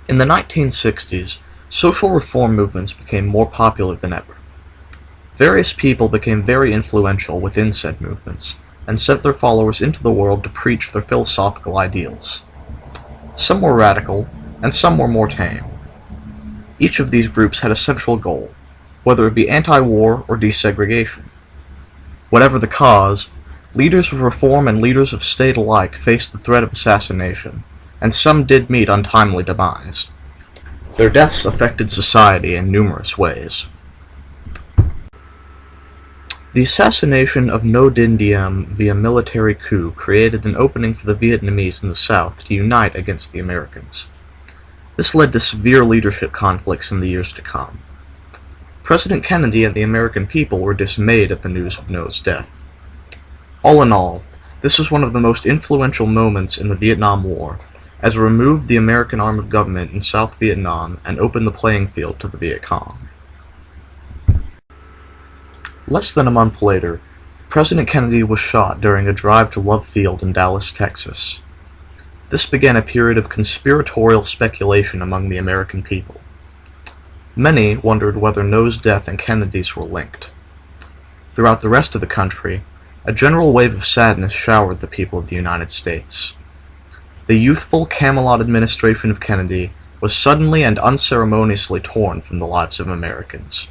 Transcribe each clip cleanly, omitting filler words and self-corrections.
In the 1960s, social reform movements became more popular than ever. Various people became very influential within said movements, and sent their followers into the world to preach their philosophical ideals. Some were radical, and some were more tame. Each of these groups had a central goal, whether it be anti-war or desegregation. Whatever the cause, leaders of reform and leaders of state alike faced the threat of assassination, and some did meet untimely demise. Their deaths affected society in numerous ways. The assassination of Ngo Dinh Diem via military coup created an opening for the Vietnamese in the South to unite against the Americans. This led to severe leadership conflicts in the years to come. President Kennedy and the American people were dismayed at the news of Ngo's death. All in all, this was one of the most influential moments in the Vietnam War, as it removed the American arm of government in South Vietnam and opened the playing field to the Viet Cong. Less than a month later, President Kennedy was shot during a drive to Love Field in Dallas, Texas. This began a period of conspiratorial speculation among the American people. Many wondered whether Ngo's death and Kennedy's were linked. Throughout the rest of the country, a general wave of sadness showered the people of the United States. The youthful Camelot administration of Kennedy was suddenly and unceremoniously torn from the lives of Americans.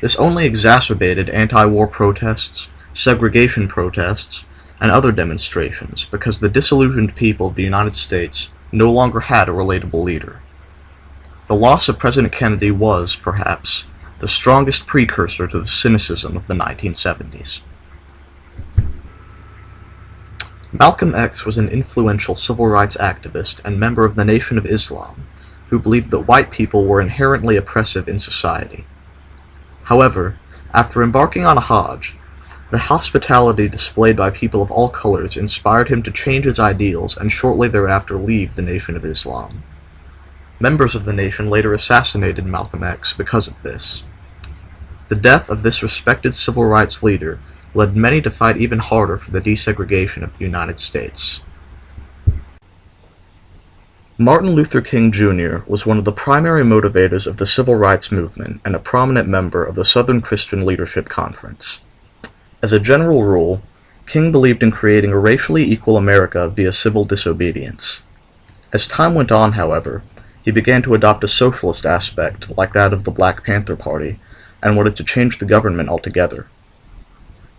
This only exacerbated anti-war protests, segregation protests, and other demonstrations because the disillusioned people of the United States no longer had a relatable leader. The loss of President Kennedy was, perhaps, the strongest precursor to the cynicism of the 1970s. Malcolm X was an influential civil rights activist and member of the Nation of Islam, who believed that white people were inherently oppressive in society. However, after embarking on a Hajj, the hospitality displayed by people of all colors inspired him to change his ideals and shortly thereafter leave the Nation of Islam. Members of the nation later assassinated Malcolm X because of this. The death of this respected civil rights leader led many to fight even harder for the desegregation of the United States. Martin Luther King Jr. was one of the primary motivators of the civil rights movement and a prominent member of the Southern Christian Leadership Conference. As a general rule, King believed in creating a racially equal America via civil disobedience. As time went on, however, he began to adopt a socialist aspect like that of the Black Panther Party and wanted to change the government altogether.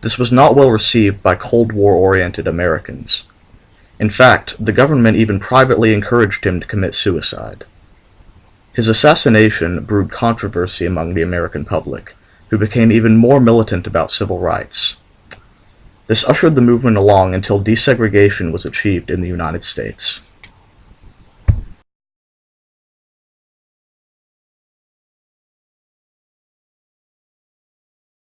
This was not well received by Cold War-oriented Americans. In fact, the government even privately encouraged him to commit suicide. His assassination brewed controversy among the American public, who became even more militant about civil rights. This ushered the movement along until desegregation was achieved in the United States.